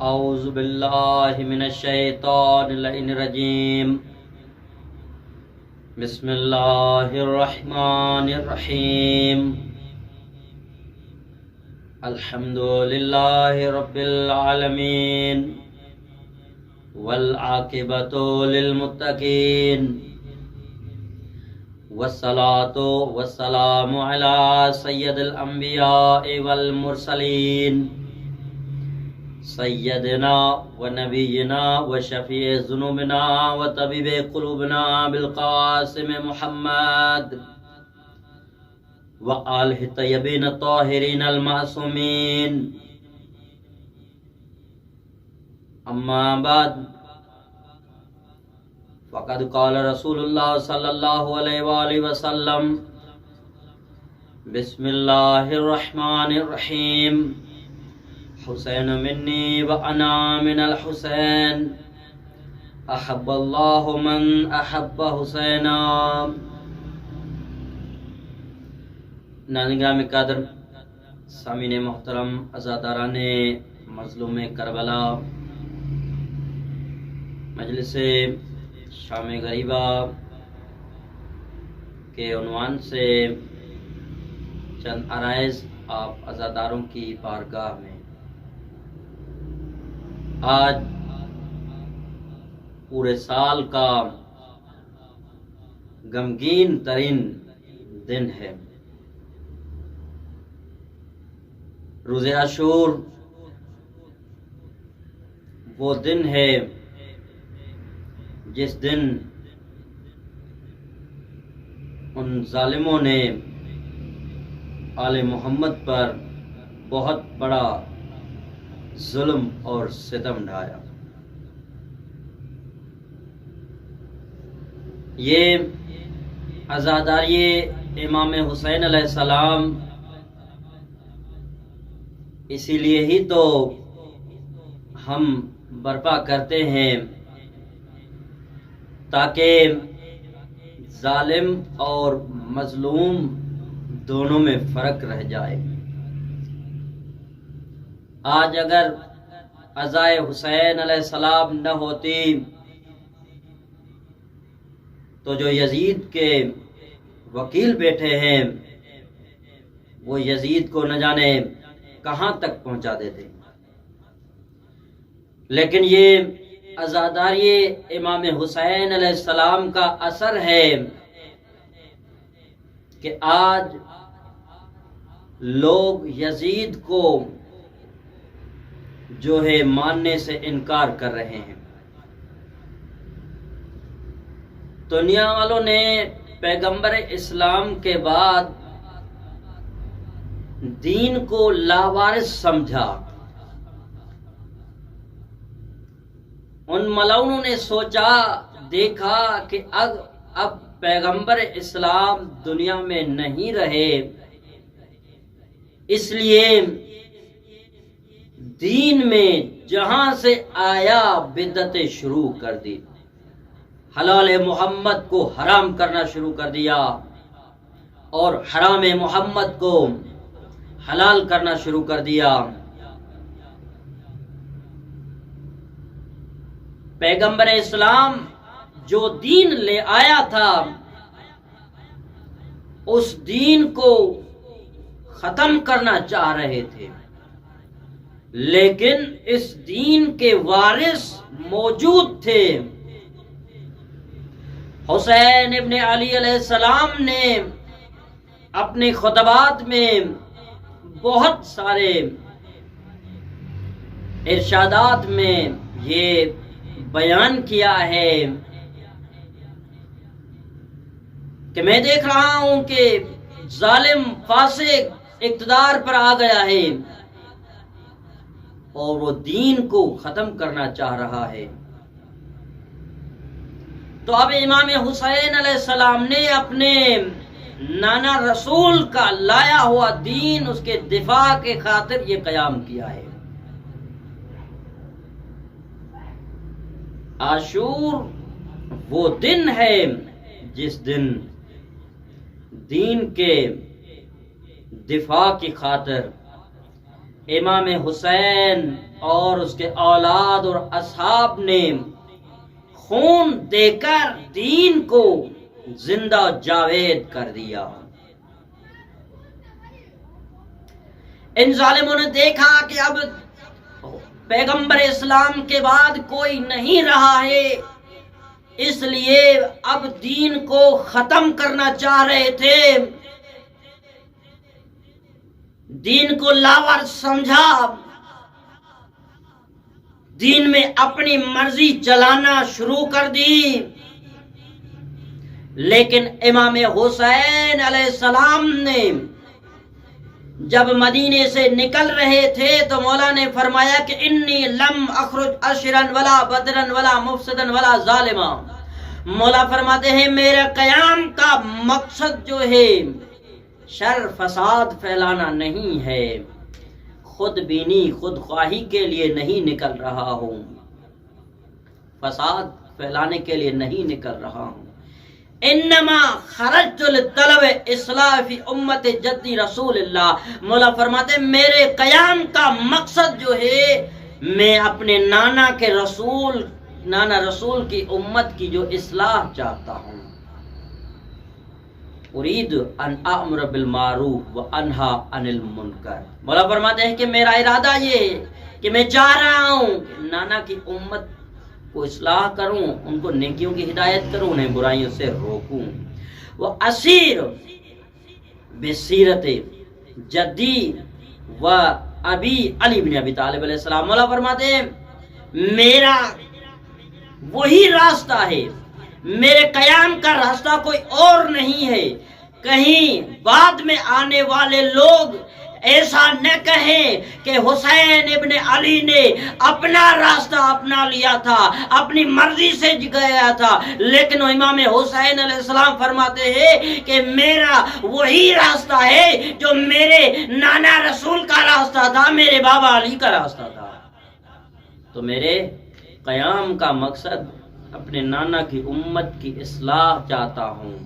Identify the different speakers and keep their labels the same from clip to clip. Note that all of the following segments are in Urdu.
Speaker 1: اعوذ باللہ من الشیطان اللعین الرجیم بسم اللہ الرحمن الرحیم الحمد للہ رب العالمین والعاقبۃ للمتقین والصلاة والسلام علی سید الانبیاء والمرسلین سیدنا و نبینا و شفیع ذنوبنا و طبیب قلوبنا بالقاسم محمد و آلہ الطیبین الطاہرین المعصومین اما بعد فقد قال رسول اللہ صلی اللہ علیہ وآلہ وسلم بسم اللہ الرحمن الرحیم حسین منی و انا من الحسین احب اللہ من احب حسینا۔ ناظرین قدر، سامعین محترم، عزاداران مظلوم کربلا، مجلس شام غریبہ کے عنوان سے چند عرائض آپ عزاداروں کی بارگاہ میں۔ آج پورے سال کا غمگین ترین دن ہے، روز عاشور۔ وہ دن ہے جس دن ان ظالموں نے آل محمد پر بہت بڑا ظلم اور ستم ڈھایا۔ یہ عزاداری امام حسین علیہ السلام اسی لیے ہی تو ہم برپا کرتے ہیں تاکہ ظالم اور مظلوم دونوں میں فرق رہ جائے۔ آج اگر عزائے حسین علیہ السلام نہ ہوتی تو جو یزید کے وکیل بیٹھے ہیں وہ یزید کو نہ جانے کہاں تک پہنچا دیتے۔ لیکن یہ عزاداری امام حسین علیہ السلام کا اثر ہے کہ آج لوگ یزید کو جو ہے ماننے سے انکار کر رہے ہیں۔ دنیا والوں نے پیغمبر اسلام کے بعد دین کو لاوارث سمجھا۔ ان ملعونوں نے سوچا دیکھا کہ اب پیغمبر اسلام دنیا میں نہیں رہے، اس لیے دین میں جہاں سے آیا بدعتیں شروع کر دی، حلال محمد کو حرام کرنا شروع کر دیا اور حرام محمد کو حلال کرنا شروع کر دیا۔ پیغمبر اسلام جو دین لے آیا تھا اس دین کو ختم کرنا چاہ رہے تھے، لیکن اس دین کے وارث موجود تھے۔ حسین ابن علی علیہ السلام نے اپنے خطبات میں بہت سارے ارشادات میں یہ بیان کیا ہے کہ میں دیکھ رہا ہوں کہ ظالم فاسق اقتدار پر آ گیا ہے اور وہ دین کو ختم کرنا چاہ رہا ہے۔ تو اب امام حسین علیہ السلام نے اپنے نانا رسول کا لایا ہوا دین، اس کے دفاع کے خاطر یہ قیام کیا ہے۔ عاشور وہ دن ہے جس دن دین کے دفاع کی خاطر امام حسین اور اس کے اولاد اور اصحاب نے خون دے کر دین کو زندہ جاوید کر دیا۔ ان ظالموں نے دیکھا کہ اب پیغمبر اسلام کے بعد کوئی نہیں رہا ہے، اس لیے اب دین کو ختم کرنا چاہ رہے تھے، دین کو لاور سمجھا، دین میں اپنی مرضی چلانا شروع کر دی۔ لیکن امام حسین علیہ السلام نے جب مدینے سے نکل رہے تھے تو مولا نے فرمایا کہ انی لم اخرج اشرن ولا بدرن ولا مفسدن ولا ظالما۔ مولا فرماتے ہیں میرے قیام کا مقصد جو ہے شر فساد پھیلانا نہیں ہے، خود بینی خود خواہی کے لیے نہیں نکل رہا ہوں، فساد پھیلانے کے لیے نہیں نکل رہا ہوں۔ انما خرجت لطلب اصلاح فی امت جدی رسول اللہ۔ مولا فرماتے ہیں میرے قیام کا مقصد جو ہے میں اپنے نانا رسول کی امت کی جو اصلاح چاہتا ہوں۔ اريد ان امر بالمعروف وانہا عن المنکر۔ مولا فرماتے ہیں کہ میرا ارادہ یہ ہے کہ میں چاہ رہا ہوں کہ نانا کی امت کو اصلاح کروں، ان کو نیکیوں کی ہدایت کروں، انہیں برائیوں سے روکوں۔ وہ اسیر بسیرت جدی و ابی علی بن ابی طالب علیہ السلام۔ مولا فرماتے ہیں میرا وہی راستہ ہے، میرے قیام کا راستہ کوئی اور نہیں ہے۔ کہیں بعد میں آنے والے لوگ ایسا نہ کہیں کہ حسین ابن علی نے اپنا راستہ اپنا لیا تھا، اپنی مرضی سے گیا تھا، لیکن امام حسین علیہ السلام فرماتے ہیں کہ میرا وہی راستہ ہے جو میرے نانا رسول کا راستہ تھا، میرے بابا علی کا راستہ تھا۔ تو میرے قیام کا مقصد اپنے نانا کی امت کی اصلاح چاہتا ہوں،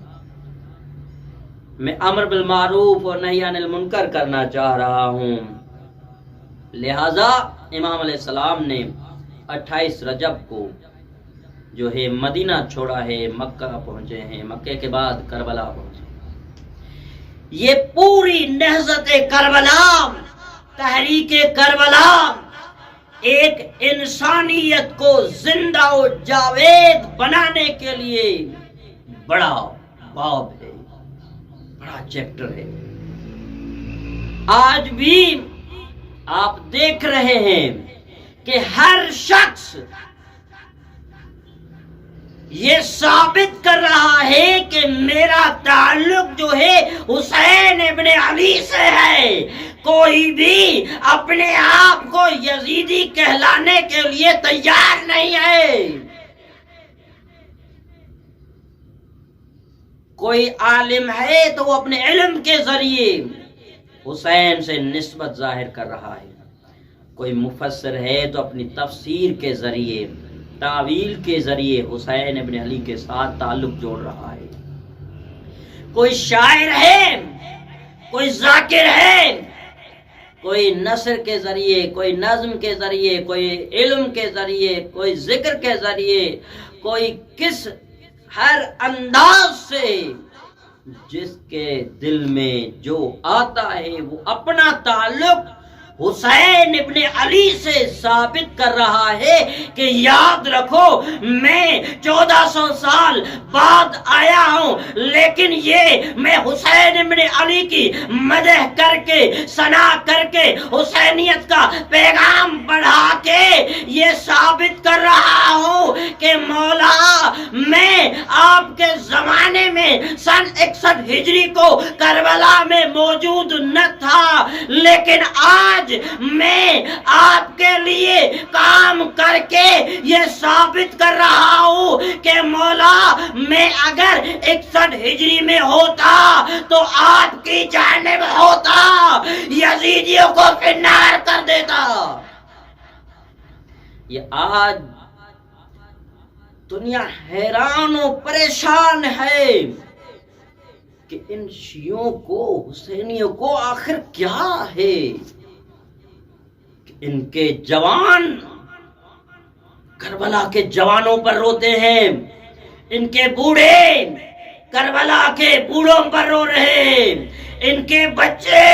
Speaker 1: میں امر بالمعروف اور نہی عن المنکر کرنا چاہ رہا ہوں۔ لہذا امام علیہ السلام نے 28 رجب کو جو ہے مدینہ چھوڑا ہے، مکہ پہنچے ہیں، مکے کے بعد کربلا پہنچے۔ یہ پوری نہضت کربلا، تحریک کربلا ایک انسانیت کو زندہ و جاوید بنانے کے لیے بڑا باب ہے، بڑا چیپٹر ہے۔ آج بھی آپ دیکھ رہے ہیں کہ ہر شخص یہ ثابت کر رہا ہے کہ میرا تعلق جو ہے حسین ابن علی سے ہے۔ کوئی بھی اپنے آپ کو یزیدی کہلانے کے لیے تیار نہیں ہے۔ کوئی عالم ہے تو وہ اپنے علم کے ذریعے حسین سے نسبت ظاہر کر رہا ہے، کوئی مفسر ہے تو اپنی تفسیر کے ذریعے، تعویل کے ذریعے حسین ابن علی کے ساتھ تعلق جوڑ رہا ہے، کوئی شاعر ہے، کوئی ذاکر ہے، کوئی نثر کے ذریعے، کوئی نظم کے ذریعے، کوئی علم کے ذریعے، کوئی ذکر کے ذریعے، کوئی کس ہر انداز سے جس کے دل میں جو آتا ہے وہ اپنا تعلق حسین ابن علی سے ثابت کر رہا ہے کہ یاد رکھو میں 1400 سال بعد آیا ہوں، لیکن یہ میں حسین ابن علی کی مدح کر کے، ثنا کر کے، حسینیت کا پیغام بڑھا کے یہ ثابت کر رہا ہوں کہ مولا میں آپ کے زمانے میں سن 61 ہجری کو کربلا میں موجود نہ تھا، لیکن آج میں آپ کے لیے کام کر کے یہ ثابت کر رہا ہوں کہ مولا میں اگر 61 ہجری میں ہوتا تو آپ کی جانب ہوتا، یزیدیوں کو فنار کر دیتا۔ یہ آج دنیا حیران و پریشان ہے کہ ان شیعوں کو، حسینیوں کو آخر کیا ہے؟ ان کے جوان کربلا کے جوانوں پر روتے ہیں، ان کے بوڑھے کربلا کے بوڑھوں پر رو رہے ہیں، ان کے بچے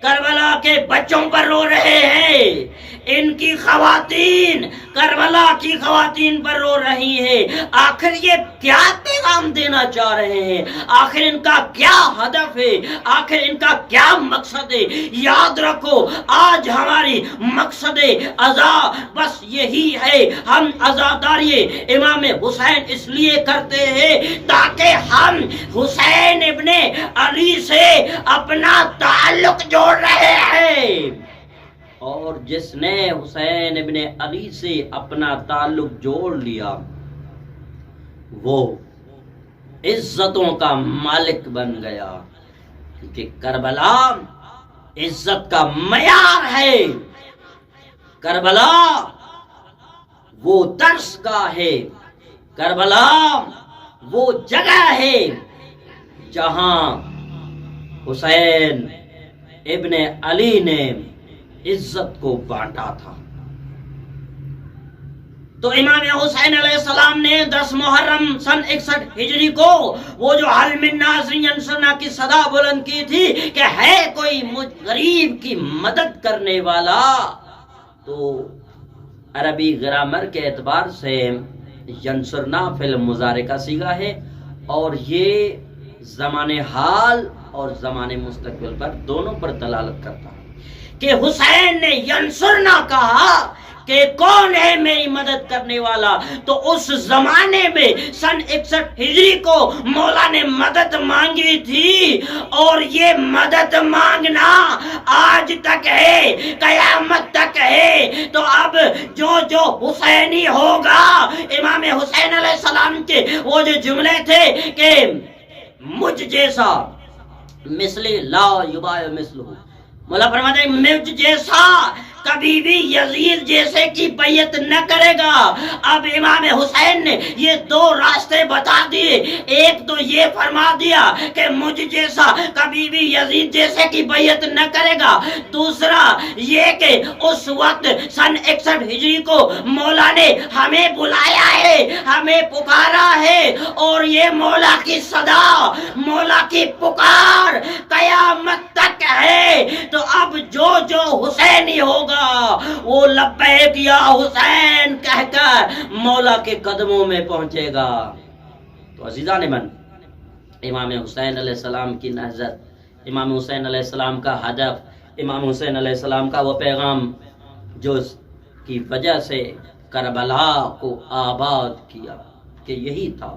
Speaker 1: کربلا کے بچوں پر رو رہے ہیں، ان کی خواتین کربلا کی خواتین پر رو رہی ہیں۔ آخر یہ کیا پیغام دینا چاہ رہے ہیں؟ آخر ان کا کیا ہدف ہے؟ آخر ان کا کیا مقصد ہے؟ یاد رکھو، آج ہماری مقصد عزا بس یہی ہے۔ ہم عزاداری امام حسین اس لیے کرتے ہیں تاکہ ہم حسین ابن علی سے اپنا تعلق جوڑ رہے ہیں، اور جس نے حسین ابن علی سے اپنا تعلق جوڑ لیا وہ عزتوں کا مالک بن گیا، کیونکہ کربلا عزت کا معیار ہے، کربلا وہ درس گاہ ہے، کربلا وہ جگہ ہے جہاں حسین ابن علی نے عزت کو بانٹا تھا۔ تو امام حسین علیہ السلام نے 10 محرم سن 61 ہجری کو وہ جو حل من ناصر ینصرنا کی صدا بلند کی تھی کہ ہے کوئی غریب کی مدد کرنے والا، تو عربی گرامر کے اعتبار سے ینصرنا فعل مضارع کا صیغہ ہے، اور یہ زمان حال اور زمان مستقبل پر دونوں پر دلالت کرتا ہے کہ حسین نے ینصرنا کہا کہ کون ہے میری مدد کرنے والا، تو اس زمانے میں سن 61 ہجری کو مولا نے مدد مانگی تھی، اور یہ مدد مانگنا آج تک ہے، قیامت تک ہے۔ تو اب جو حسینی ہوگا، امام حسین علیہ السلام کے وہ جو جملے تھے کہ مجھ جیسا مثلی لا یباع مثلہ، مولا فرماتے ہیں مجھ جیسا کبھی بھی یزید جیسے کی بیعت نہ کرے گا۔ اب امام حسین نے یہ 2 راستے بتا دیے، ایک تو یہ فرما دیا کہ مجھ جیسا کبھی بھی یزید جیسے کی بیعت نہ کرے گا، دوسرا یہ کہ اس وقت سن 61 ہجری کو مولا نے ہمیں بلایا ہے، ہمیں پکارا ہے، اور یہ مولا کی صدا، مولا کی پکار قیامت تک ہے۔ تو اب جو حسینی ہوگا وہ لبیک یا حسین کہہ کر مولا کے قدموں میں پہنچے گا۔ تو عزیزان من، امام حسین علیہ السلام کی نہضت، امام حسین علیہ السلام کا ہدف، امام حسین علیہ السلام کا وہ پیغام جو اس کی وجہ سے کربلا کو آباد کیا، کہ یہی تھا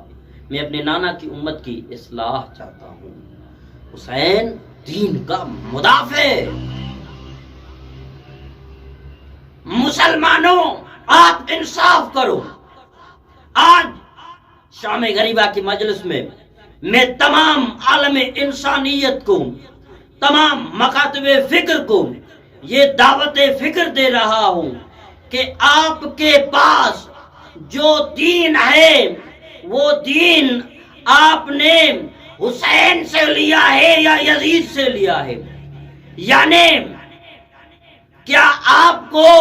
Speaker 1: میں اپنے نانا کی امت کی اصلاح چاہتا ہوں۔ حسین دین کا مدافع، مسلمانوں آپ انصاف کرو۔ آج شام غریبہ کی مجلس میں تمام عالم انسانیت کو، تمام مکاتب فکر کو یہ دعوت فکر دے رہا ہوں کہ آپ کے پاس جو دین ہے وہ دین آپ نے حسین سے لیا ہے یا یزید سے لیا ہے؟ یعنی کیا آپ کو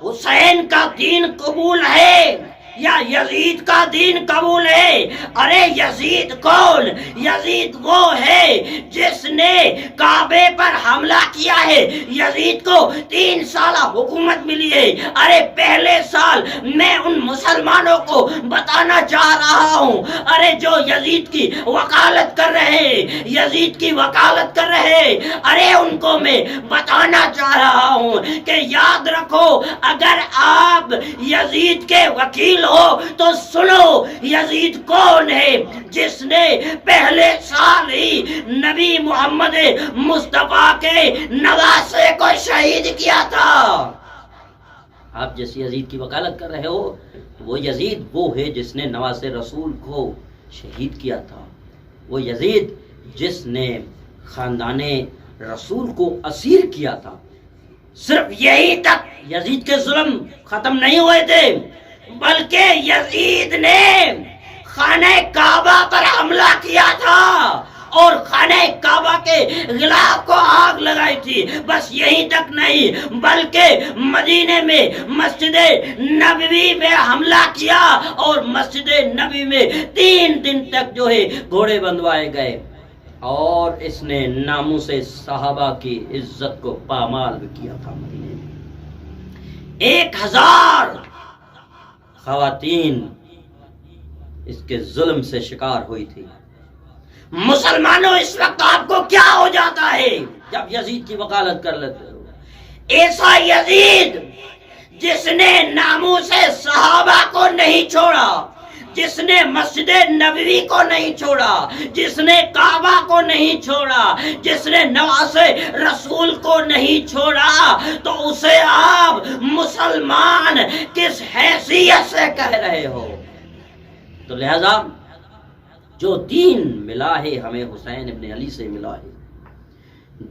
Speaker 1: حسین کا دین قبول ہے یا یزید کا دین قبول ہے؟ ارے یزید کون؟ یزید وہ ہے جس نے کعبے پر حملہ کیا ہے۔ یزید کو 3 سالہ حکومت ملی ہے۔ ارے پہلے سال میں ان مسلمانوں کو بتانا چاہ رہا ہوں، ارے جو یزید کی وکالت کر رہے، یزید کی وکالت کر رہے، ارے ان کو میں بتانا چاہ رہا ہوں کہ یاد رکھو، اگر آپ یزید کے وکیل ہو تو سنو، یزید کون ہے؟ جس نے پہلے سال ہی نبی محمد مصطفیٰ کے نواسے کو شہید کیا تھا۔ آپ جس یزید کی وکالت کر رہے ہو، وہ یزید وہ ہے جس نے نواسے رسول کو شہید کیا تھا، وہ یزید جس نے خاندان رسول کو اسیر کیا تھا۔ صرف یہی تک یزید کے ظلم ختم نہیں ہوئے تھے، بلکہ یزید نے خانہ کعبہ پر حملہ کیا تھا اور خانہ کعبہ کے غلاف کو آگ لگائی تھی۔ بس یہیں تک نہیں بلکہ مدینے میں مسجد نبوی میں حملہ کیا اور مسجد نبوی میں 3 دن تک جو ہے گھوڑے بندھوائے گئے، اور اس نے ناموس صحابہ کی عزت کو پامال بھی کیا تھا۔ مدینے میں 1000 خواتین اس کے ظلم سے شکار ہوئی تھی۔ مسلمانوں اس وقت آپ کو کیا ہو جاتا ہے جب یزید کی وکالت کر لیتے ہو؟ ایسا یزید جس نے ناموس صحابہ کو نہیں چھوڑا، جس نے مسجد نبوی کو نہیں چھوڑا، جس نے کعبہ کو نہیں چھوڑا، جس نے نواس رسول کو نہیں چھوڑا، تو اسے آپ مسلمان کس حیثیت سے کہہ رہے ہو؟ تو لہذا جو دین ملا ہے ہمیں حسین ابن علی سے ملا ہے،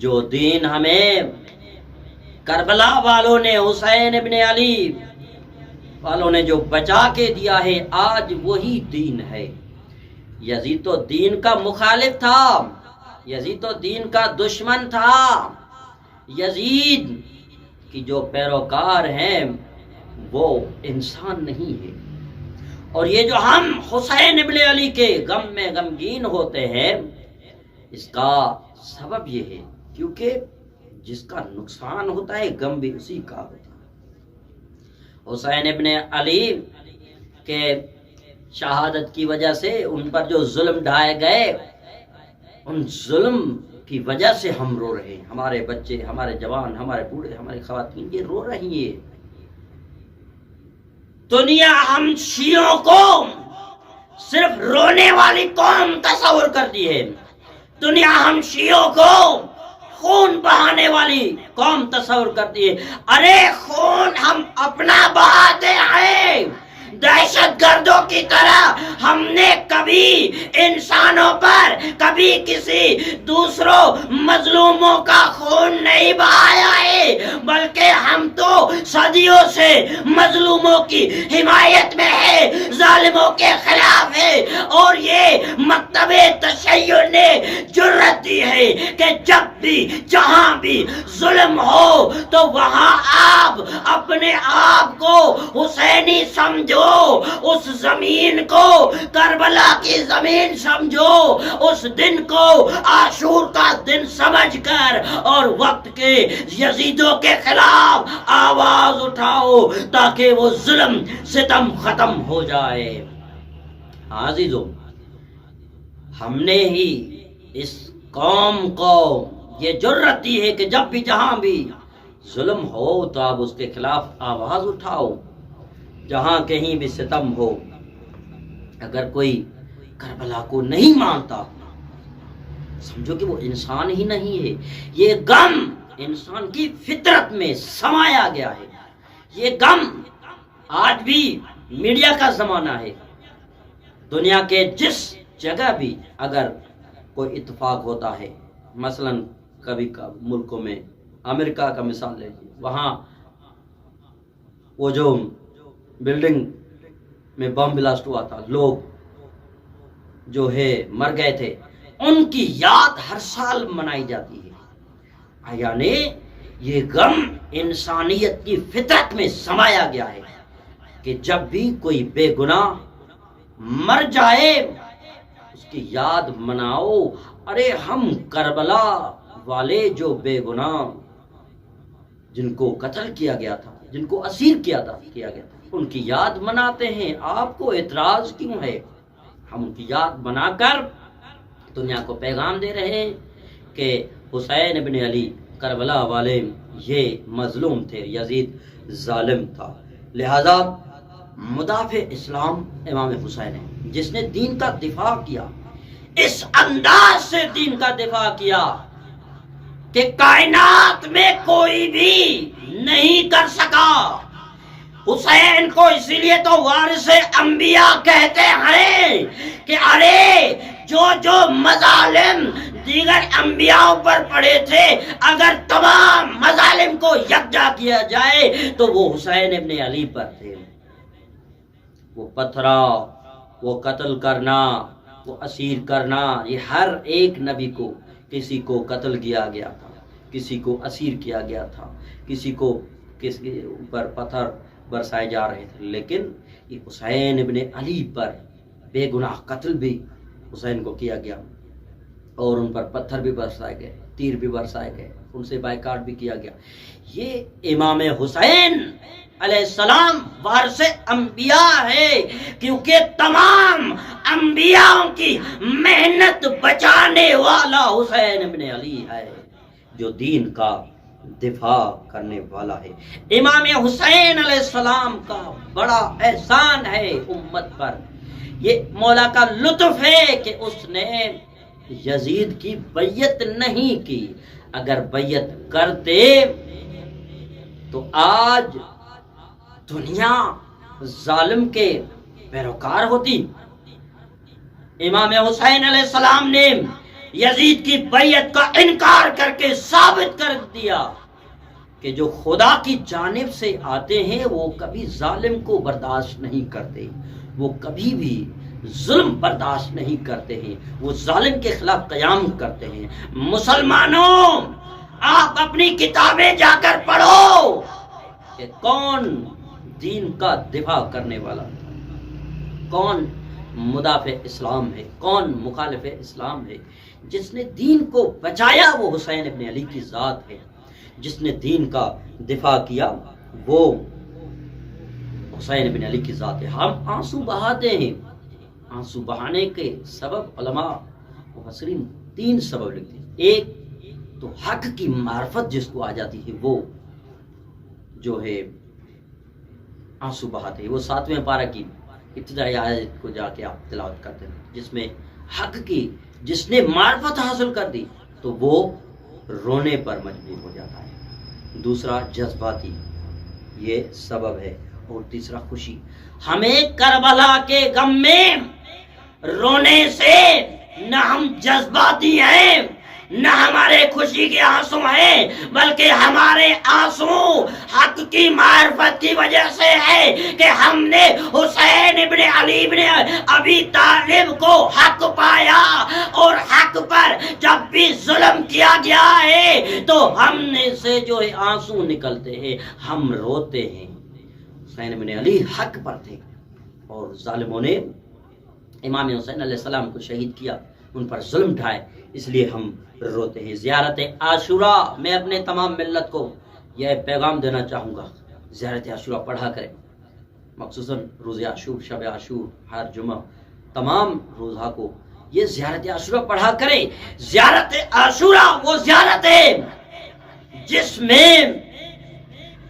Speaker 1: جو دین ہمیں کربلا والوں نے، حسین ابن علی والوں نے جو بچا کے دیا ہے، آج وہی دین ہے۔ یزید تو دین کا مخالف تھا، یزید تو دین کا دشمن تھا، یزید کی جو پیروکار ہیں وہ انسان نہیں ہے۔ اور یہ جو ہم حسین ابن علی کے غم میں غمگین ہوتے ہیں، اس کا سبب یہ ہے کیونکہ جس کا نقصان ہوتا ہے غم بھی اسی کا ہوتا ہے۔ حسین ابن علی کے شہادت کی وجہ سے ان پر جو ظلم ڈھائے گئے، ان ظلم کی وجہ سے ہم رو رہے ہیں، ہمارے بچے، ہمارے جوان، ہمارے بوڑھے، ہماری خواتین یہ رو رہی ہیں۔ دنیا ہم شیعوں کو صرف رونے والی قوم تصور کرتی ہے، دنیا ہم شیعوں کو خون بہانے والی قوم تصور کرتی ہے۔ ارے خون ہم اپنا بہاتے ہیں، دہشت گردوں کی طرح ہم نے کبھی انسانوں پر، کبھی کسی دوسروں مظلوموں کا خون نہیں بہایا ہے، بلکہ ہم تو صدیوں سے مظلوموں کی حمایت میں ہے، ظالموں کے خلاف ہے۔ اور یہ مکتب تشیع نے جرأت دی ہے کہ جب بھی جہاں بھی ظلم ہو تو وہاں آپ اپنے آپ کو حسینی سمجھو، اس زمین کو کربلا کی زمین سمجھو، اس دن کو عاشور کا دن سمجھ کر اور وقت کے یزیدوں کے خلاف آواز اٹھاؤ تاکہ وہ ظلم ستم ختم ہو جائے۔ عزیزو، ہم نے ہی اس قوم کو یہ جرأت دی ہے کہ جب بھی جہاں بھی ظلم ہو تو آپ اس کے خلاف آواز اٹھاؤ، جہاں کہیں بھی ستم ہو۔ اگر کوئی کربلا کو نہیں مانتا سمجھو کہ وہ انسان ہی نہیں ہے۔ یہ غم انسان کی فطرت میں سمایا گیا ہے، یہ غم آج بھی میڈیا کا زمانہ ہے۔ دنیا کے جس جگہ بھی اگر کوئی اتفاق ہوتا ہے، مثلا کبھی ملکوں میں امریکہ کا مثال لے لیجیے، وہاں وہ جو بلڈنگ میں بم بلاسٹ ہوا تھا، لوگ جو ہے مر گئے تھے، ان کی یاد ہر سال منائی جاتی ہے۔ یعنی یہ غم انسانیت کی فطرت میں سمایا گیا ہے کہ جب بھی کوئی بے گناہ مر جائے اس کی یاد مناؤ۔ ارے ہم کربلا والے جو بے گناہ جن کو قتل کیا گیا تھا، جن کو اسیر کیا گیا تھا، ان کی یاد مناتے ہیں، آپ کو اعتراض کیوں ہے؟ ہم ان کی یاد منا کر دنیا کو پیغام دے رہے ہیں کہ حسین ابن علی کربلا والے یہ مظلوم تھے، یزید ظالم تھا۔ لہذا مدافع اسلام امام حسین ہے، جس نے دین کا دفاع کیا، اس انداز سے دین کا دفاع کیا کہ کائنات میں کوئی بھی نہیں کر سکا۔ حسین کو اسی لیے تو وارث انبیاء کہتے ہیں کہ ارے جو مظالم دیگر انبیاء پر پڑے تھے، اگر تمام مظالم کو یکجا کیا جائے تو وہ حسین ابن علی پر تھے۔ وہ پتھرا، وہ قتل کرنا، کو اسیر کرنا، یہ ہر ایک نبی کو کسی کو قتل کیا گیا تھا، کسی کو اسیر کیا گیا تھا، کسی کو کس کے اوپر پتھر برسائے جا رہے تھے، لیکن یہ حسین ابن علی پر بے گناہ قتل بھی حسین کو کیا گیا، اور ان پر پتھر بھی برسائے گئے، تیر بھی برسائے گئے، ان سے بائیکاٹ بھی کیا گیا۔ یہ امام حسین علیہ السلام وارث انبیاء ہے، کیونکہ تمام انبیاء کی محنت بچانے والا حسین ابن علی ہے، جو دین کا دفاع کرنے والا ہے۔ امام حسین علیہ السلام کا بڑا احسان ہے امت پر، یہ مولا کا لطف ہے کہ اس نے یزید کی بیعت نہیں کی، اگر بیعت کرتے تو آج دنیا ظالم کے پیروکار ہوتی۔ امام حسین علیہ السلام نے یزید کی بیعت کا انکار کر کے ثابت کر دیا کہ جو خدا کی جانب سے آتے ہیں وہ کبھی ظالم کو برداشت نہیں کرتے، وہ کبھی بھی ظلم برداشت نہیں کرتے ہیں، وہ ظالم کے خلاف قیام کرتے ہیں۔ مسلمانوں، آپ اپنی کتابیں جا کر پڑھو کہ کون دین کا دفاع کرنے والا تھا، کون مدافع اسلام ہے، کون مخالف اسلام ہے۔ جس نے دین کو بچایا وہ حسین ابن علی کی ذات ہے، جس نے دین کا دفاع کیا وہ حسین ابن علی کی ذات ہے۔ ہم آنسو بہاتے ہیں، آنسو بہانے کے سبب علماء مفسرین 3 سبب لکھتے ہیں۔ ایک تو حق کی معرفت جس کو آ جاتی ہے وہ جو ہے آنسو بہاتے ہیں۔ وہ 7ویں پارہ کی ابتدائی آیت کو جا کے آپ تلاوت کرتے ہیں، جس میں حق کی جس نے معرفت حاصل کر دی تو وہ رونے پر مجبور ہو جاتا ہے۔ دوسرا جذباتی، یہ سبب ہے، اور تیسرا خوشی۔ ہمیں کربلا کے غم میں رونے سے نہ ہم جذباتی ہیں نہ ہمارے خوشی کے آنسو ہیں، بلکہ ہمارے آنسو حق کی معرفت کی وجہ سے ہے کہ ہم نے حسین ابن علی ابن ابی طالب کو حق پایا، اور حق پر جب بھی ظلم کیا گیا ہے تو ہم نے سے جو ہے آنسو نکلتے ہیں، ہم روتے ہیں۔ حسین ابن علی حق پر تھے اور ظالموں نے امام حسین علیہ السلام کو شہید کیا، ان پر ظلم ڈھائے، اس لیے ہم روتے ہیں۔ زیارت عاشورہ، میں اپنے تمام ملت کو یہ پیغام دینا چاہوں گا، زیارت عاشورہ پڑھا کریں، مخصوصاً روز عاشور، شب عاشور، ہر جمعہ، تمام روزہ کو یہ زیارت عاشورہ پڑھا کریں۔ زیارت عاشورہ وہ زیارت ہے جس میں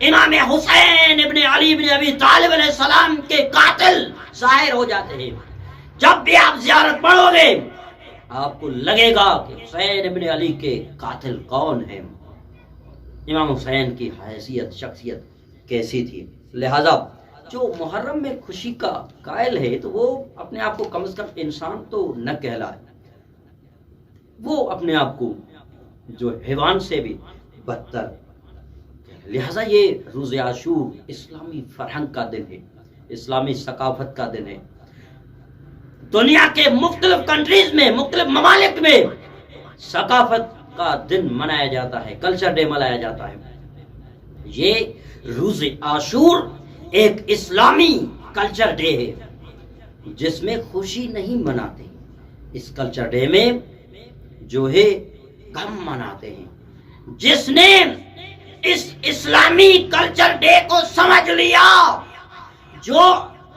Speaker 1: امام حسین ابن علی ابن ابی طالب علیہ السلام کے قاتل ظاہر ہو جاتے ہیں۔ جب بھی آپ زیارت پڑھو گے آپ کو لگے گا کہ حسین ابن علی کے قاتل کون ہیں، امام حسین کی حیثیت، شخصیت کیسی تھی۔ لہذا جو محرم میں خوشی کا قائل ہے تو وہ اپنے آپ کو کم از کم انسان تو نہ کہلائے، وہ اپنے آپ کو جو حیوان سے بھی بدتر۔ لہذا یہ روز عاشور اسلامی فرہنگ کا دن ہے، اسلامی ثقافت کا دن ہے۔ دنیا کے مختلف کنٹریز میں، مختلف ممالک میں ثقافت کا دن منایا جاتا ہے، کلچر ڈے منایا جاتا ہے۔ یہ روز عاشور ایک اسلامی کلچر ڈے ہے جس میں خوشی نہیں مناتے، اس کلچر ڈے میں جو ہے غم مناتے ہیں۔ جس نے اس اسلامی کلچر ڈے کو سمجھ لیا، جو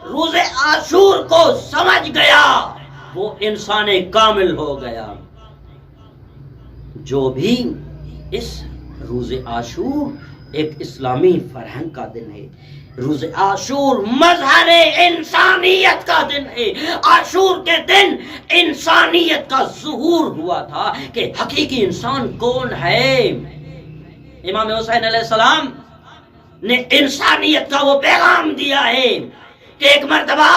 Speaker 1: روز عاشور کو سمجھ گیا، وہ انسان کامل ہو گیا۔ جو بھی اس روز عاشور ایک اسلامی فرہنگ کا دن ہے، روز عاشور مظہر انسانیت کا دن ہے۔ عاشور کے دن انسانیت کا ظہور ہوا تھا کہ حقیقی انسان کون ہے۔ امام حسین علیہ السلام نے انسانیت کا وہ پیغام دیا ہے کہ ایک مرتبہ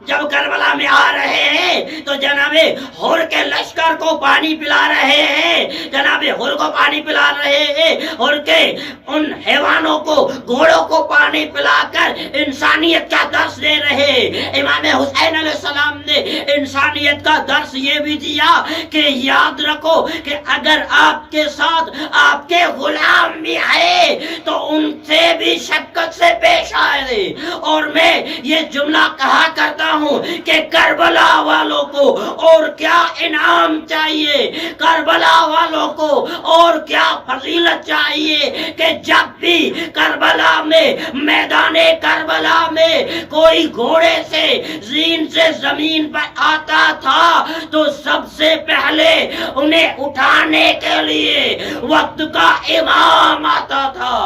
Speaker 1: جب کربلا میں آ رہے ہیں تو جناب حر کے لشکر کو پانی پلا رہے ہیں، جناب حر کو پانی پلا رہے ہیں، حر کے ان حیوانوں کو، گھوڑوں کو پانی پلا کر انسانیت کا درس دے رہے ہیں۔ امام حسین علیہ السلام نے انسانیت کا درس یہ بھی دیا کہ یاد رکھو کہ اگر آپ کے ساتھ آپ کے غلام بھی آئے تو ان سے بھی شفقت سے پیش آئے۔ اور میں یہ جملہ کہا کرتا ہوں کہ کربلا والوں کو اور کیا انعام چاہیے، کربلا والوں کو اور کیا فضیلت چاہیے کہ جب بھی کربلا میں، میدان کربلا میں کوئی گھوڑے سے زین سے زمین پر آتا تھا تو سب سے پہلے انہیں اٹھانے کے لیے وقت کا امام آتا تھا،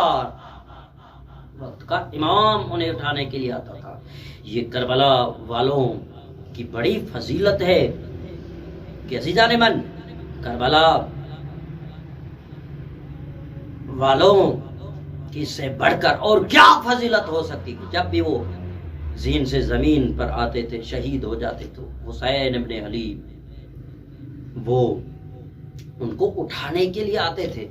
Speaker 1: وقت کا امام انہیں اٹھانے کے لیے آتا تھا۔ یہ کربلا والوں کی بڑی فضیلت ہے کہ عزیزان من، کربلا والوں کی سے بڑھ کر اور کیا فضیلت ہو سکتی کہ جب بھی وہ زین سے زمین پر آتے تھے، شہید ہو جاتے تھے، حسین ابن علی وہ ان کو اٹھانے کے لیے آتے تھے۔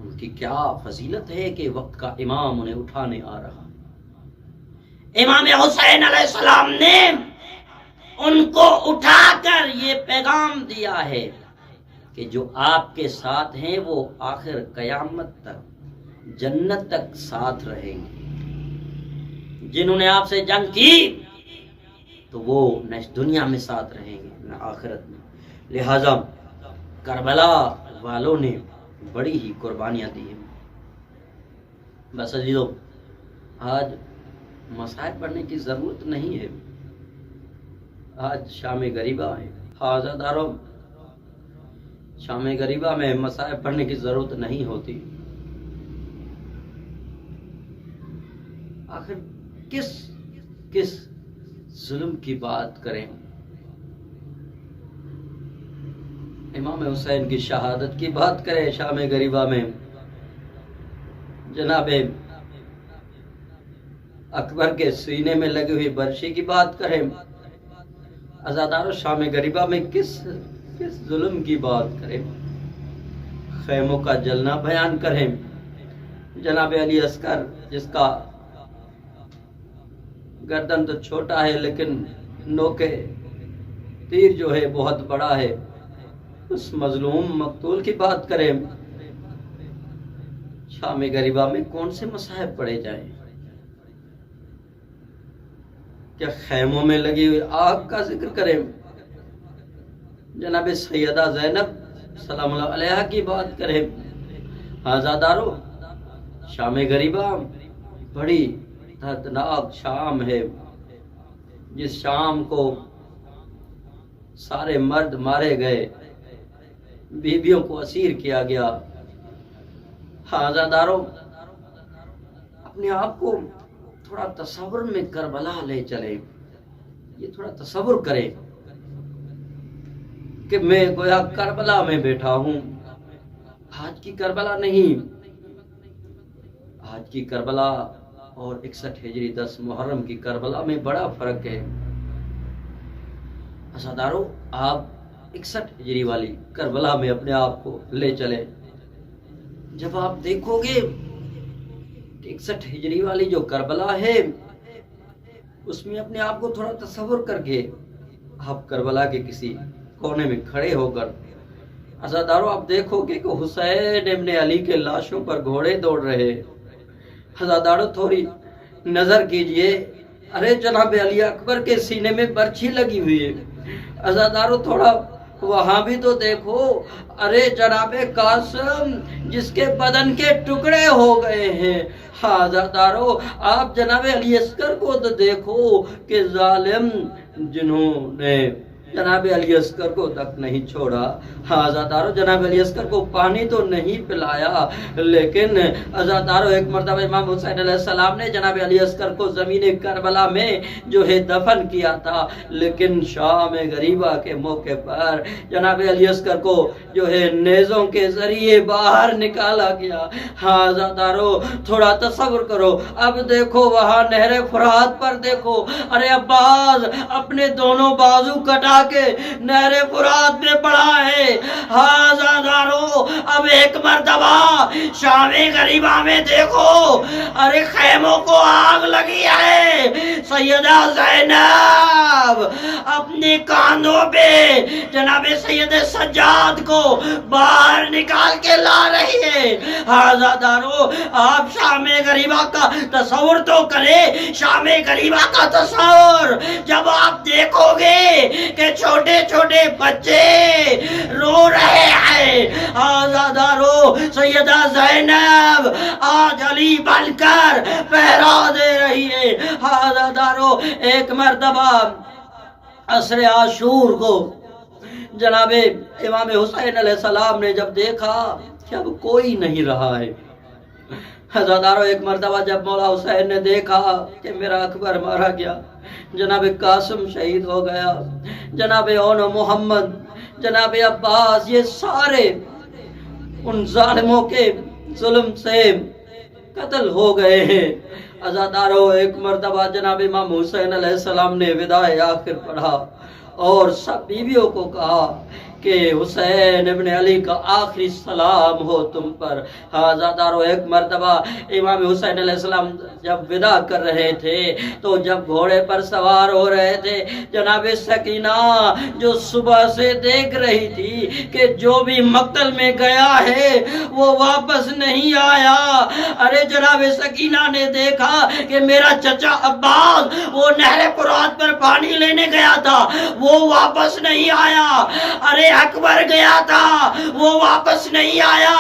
Speaker 1: ان کی کیا فضیلت ہے کہ وقت کا امام انہیں اٹھانے آ رہا۔ امام حسین علیہ السلام نے ان کو اٹھا کر یہ پیغام دیا ہے کہ جو آپ کے ساتھ ہیں وہ آخر قیامت تک، جنت تک ساتھ رہیں گے۔ جنہوں نے آپ سے جنگ کی تو وہ نہ اس دنیا میں ساتھ رہیں گے نہ آخرت میں۔ لہذا کربلا والوں نے بڑی ہی قربانیاں دی ہیں۔ بس عزیزو، آج مسائل پڑھنے کی ضرورت نہیں ہے، آج شام غریبہ ہے، حاضرداروں شام غریبہ میں مسائل پڑھنے کی ضرورت نہیں ہوتی۔ آخر کس ظلم کی بات کریں؟ امام حسین کی شہادت کی بات کریں شام غریبہ میں، جناب اکبر کے سینے میں لگی ہوئی برشی کی بات کریں؟ عزادارو شام غریبہ میں کس ظلم کی بات کریں؟ خیموں کا جلنا بیان کریں؟ جناب علی اصغر جس کا گردن تو چھوٹا ہے لیکن نوکے تیر جو ہے بہت بڑا ہے، اس مظلوم مقتول کی بات کریں؟ شام غریبہ میں کون سے مصائب پڑے جائیں؟ کیا خیموں میں لگی ہوئی آگ کا ذکر کریں؟ جناب سیدہ زینب سلام اللہ علیہ کی بات کریں؟ آزادارو شام غریبہ بڑی دردناک شام ہے، جس شام کو سارے مرد مارے گئے، بیویوں کو اسیر کیا گیا۔ آزادارو اپنے آپ کو تھوڑا تصور میں کربلا لے چلے، یہ تھوڑا تصور کرے کہ میں گویا کربلا میں بیٹھا ہوں۔ آج کی کربلا نہیں، آج کی کربلا اور 61 ہجری 10 محرم کی کربلا میں بڑا فرق ہے۔ عزادارو آپ 61 ہجری والی کربلا میں اپنے آپ کو لے چلے۔ جب آپ دیکھو گے 61 ہجری والی جو کربلا ہے اس میں اپنے آپ کو تھوڑا تصور کر کے آپ کربلا کے کسی کونے میں کھڑے ہو کر عزادارو آپ دیکھو گے کہ حسین ابن علی کے لاشوں پر گھوڑے دوڑ رہے۔ عزادارو تھوڑی نظر کیجئے، ارے جناب علی اکبر کے سینے میں برچھی لگی ہوئی ہے۔ عزادارو تھوڑا وہاں بھی تو دیکھو، ارے جناب قاسم جس کے بدن کے ٹکڑے ہو گئے ہیں۔ عزادارو آپ جناب علی اصغر کو تو دیکھو کہ ظالم جنہوں نے جناب علی اصغر کو تک نہیں چھوڑا. عزادارو جناب علی اصغر کو پانی تو نہیں پلایا، لیکن عزادارو ایک مرتبہ امام حسین علیہ السلام نے جناب علی اصغر کو زمین کربلا میں جو ہے دفن کیا تھا، لیکن شام غریبہ کے موقع پر جناب علی اصغر کو جو ہے نیزوں کے ذریعے باہر نکالا گیا. عزادارو تھوڑا تصور کرو، اب دیکھو وہاں نہر فرات پر دیکھو، ارے عباس اپنے دونوں بازو کٹا کے نہر فرات میں پڑا ہے. عزادارو اب ایک مرتبہ شام غریبہ میں دیکھو، ارے خیموں کو آگ لگی ہے. سیدہ زینب اپنے کاندھوں پہ جناب سید سجاد کو باہر نکال کے لا رہی ہے. عزادارو آپ شام غریبہ کا تصور تو کرے، شام غریبہ کا تصور جب آپ دیکھو گے کہ چھوٹے چھوٹے بچے رو رہے ہیں. عزادارو سیدہ زینب آج علی بن کر پہرا دے رہی ہے. عزادارو ایک مرتبہ عصر عاشور کو جناب امام حسین علیہ السلام نے جب دیکھا کہ اب کوئی نہیں رہا ہے. عزادارو ایک مرتبہ جب مولا حسین نے دیکھا کہ میرا اکبر مارا گیا، جناب قاسم شہید ہو گیا، جناب اون محمد، جناب عباس، یہ سارے ان ظالموں کے ظلم سے قتل ہو گئے ہیں. عزادارو ایک مرتبہ جناب امام حسین علیہ السلام نے وداع آخر پڑھا اور سب بیویوں کو کہا کہ حسین ابن علی کا آخری سلام ہو تم پر. عزادارو ایک مرتبہ امام حسین علیہ السلام جب وداع کر رہے تھے تو جب گھوڑے پر سوار ہو رہے تھے، جناب سکینہ جو صبح سے دیکھ رہی تھی کہ جو بھی مقتل میں گیا ہے وہ واپس نہیں آیا، ارے جناب سکینہ نے دیکھا کہ میرا چچا عباس وہ نہر فرات پر پانی لینے گیا تھا، وہ واپس نہیں آیا. ارے اکبر گیا تھا وہ واپس نہیں آیا،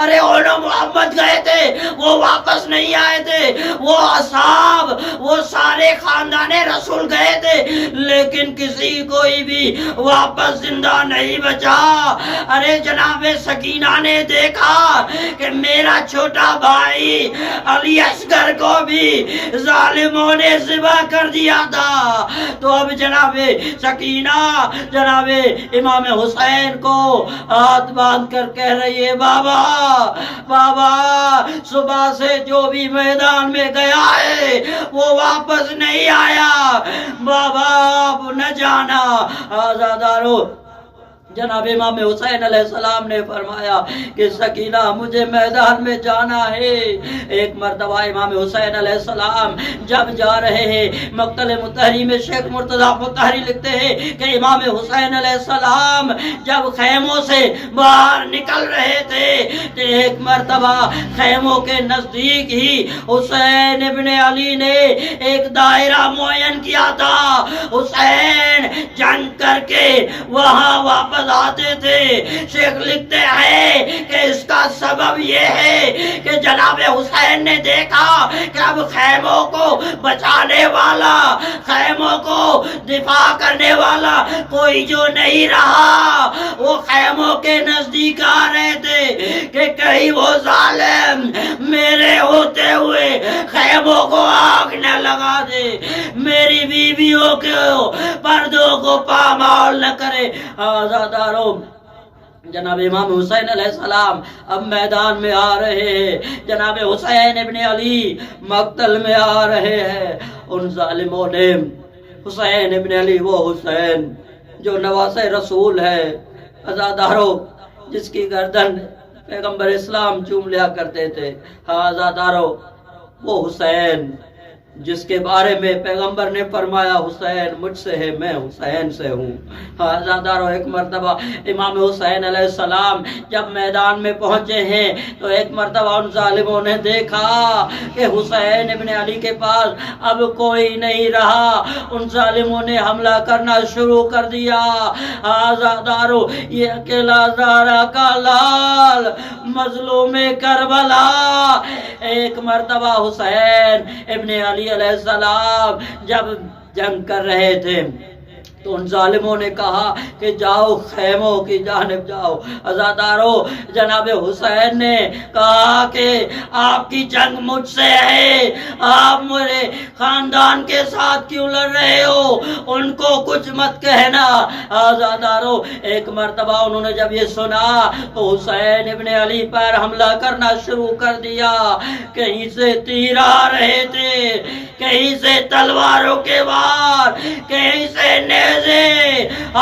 Speaker 1: ارے اولو محمد گئے تھے وہ واپس نہیں آئے تھے، وہ اصحاب وہ سارے خاندان رسول گئے تھے، لیکن کسی کوئی بھی واپس زندہ نہیں بچا. ارے جناب سکینہ نے دیکھا کہ میرا چھوٹا بھائی علی اصغر کو بھی ظالموں نے ذبح کر دیا تھا. تو اب جناب سکینہ جناب امام حسین کو ہاتھ باندھ کر کہہ رہی ہے، بابا بابا صبح سے جو بھی میدان میں گیا ہے وہ واپس نہیں آیا، بابا آپ نہ جانا. عزادارو جناب امام حسین علیہ السلام نے فرمایا کہ سکینہ مجھے میدان میں جانا ہے. ایک مرتبہ امام حسین علیہ السلام جب جا رہے ہیں، مقتل مطہری میں شیخ مرتضی مطہری لکھتے ہیں کہ امام حسین علیہ السلام جب خیموں سے باہر نکل رہے تھے تو ایک مرتبہ خیموں کے نزدیک ہی حسین ابن علی نے ایک دائرہ معین کیا تھا. حسین جنگ کر کے وہاں واپس آتے تھے. شیخ لکھتے ہیں کہ اس کا سبب یہ ہے کہ جناب حسین نے دیکھا کہ اب خیموں کو بچانے والا، خیموں کو دفاع کرنے والا کوئی جو نہیں رہا، وہ خیموں کے نزدیک آ رہے تھے کہ کہیں وہ ظالم میرے ہوتے ہوئے خیموں کو آگ نہ لگا دے، میری بیویوں کو پردوں کو پامال نہ کرے. عزادارو جناب امام حسین علیہ السلام اب میدان میں آ رہے ہیں، جناب حسین ابن علی مقتل میں آ رہے ہیں. ان ظالموں نے حسین ابن علی، وہ حسین جو نواز رسول ہے، عزادارو جس کی گردن پیغمبر اسلام چوم لیا کرتے تھے، عزادارو وہ حسین جس کے بارے میں پیغمبر نے فرمایا حسین مجھ سے ہے میں حسین سے ہوں. عزادارو ایک مرتبہ امام حسین علیہ السلام جب میدان میں پہنچے ہیں تو ایک مرتبہ ان ظالموں نے دیکھا کہ حسین ابن علی کے پاس اب کوئی نہیں رہا. ان ظالموں نے حملہ کرنا شروع کر دیا. عزادارو یہ اکیلا زہرا کا لال مظلوم کربلا ایک مرتبہ حسین ابن علی علیہ السلام جب جنگ کر رہے تھے تو ان ظالموں نے کہا کہ جاؤ خیموں کی جانب جاؤ۔ عزادارو، جناب حسین نے کہا کہ آپ کی جنگ مجھ سے ہے، آپ میرے خاندان کے ساتھ کیوں لڑ رہے ہو، ان کو کچھ مت کہنا۔ عزادارو، ایک مرتبہ انہوں نے جب یہ سنا تو حسین ابن علی پر حملہ کرنا شروع کر دیا۔ کہیں سے تیر آ رہے تھے، کہیں سے تلواروں کے وار، کہیں سے نیزے،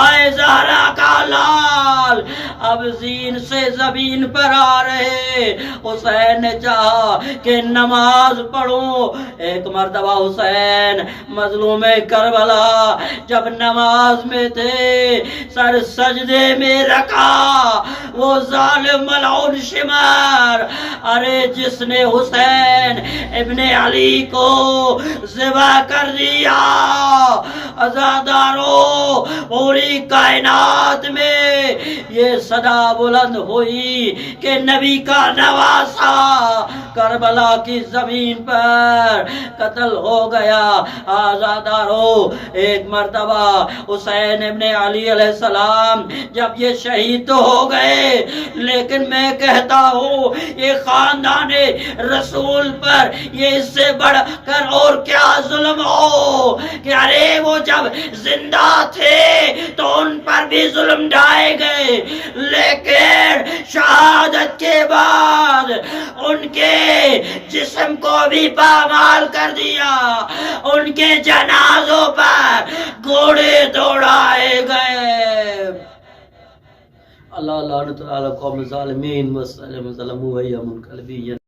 Speaker 1: آئے زہرا کا لال اب زین سے زمین پر آ رہے۔ حسین نے چاہا کہ نماز پڑھوں۔ ایک مرتبہ حسین مظلوم کربلا جب نماز میں تھے، سر سجدے میں رکھا، وہ ظالم ملعون شمار، ارے جس نے حسین ابن علی کو ذبح کر دیا، عزادارو پوری کائنات میں یہ صدا بلند ہوئی کہ نبی کا نواسا کربلا کی زمین پر قتل ہو گیا۔ عزادارو، ایک مرتبہ حسین ابن علی علیہ السلام جب یہ شہید تو ہو گئے، لیکن میں کہتا ہوں یہ خاندان رسول پر یہ اس سے بڑھ کر اور کیا ظلم ہو کہ ارے وہ جب زندہ تھے تو ان پر بھی ظلم ڈھائے گئے، لیکن شہادت کے بعد ان کے جسم کو بھی پامال کر دیا، ان کے جنازوں پر گھوڑے دوڑائے گئے۔ اللہ لعنت علی قوم ظالمین وسلم ظلموا وهي منقلبین۔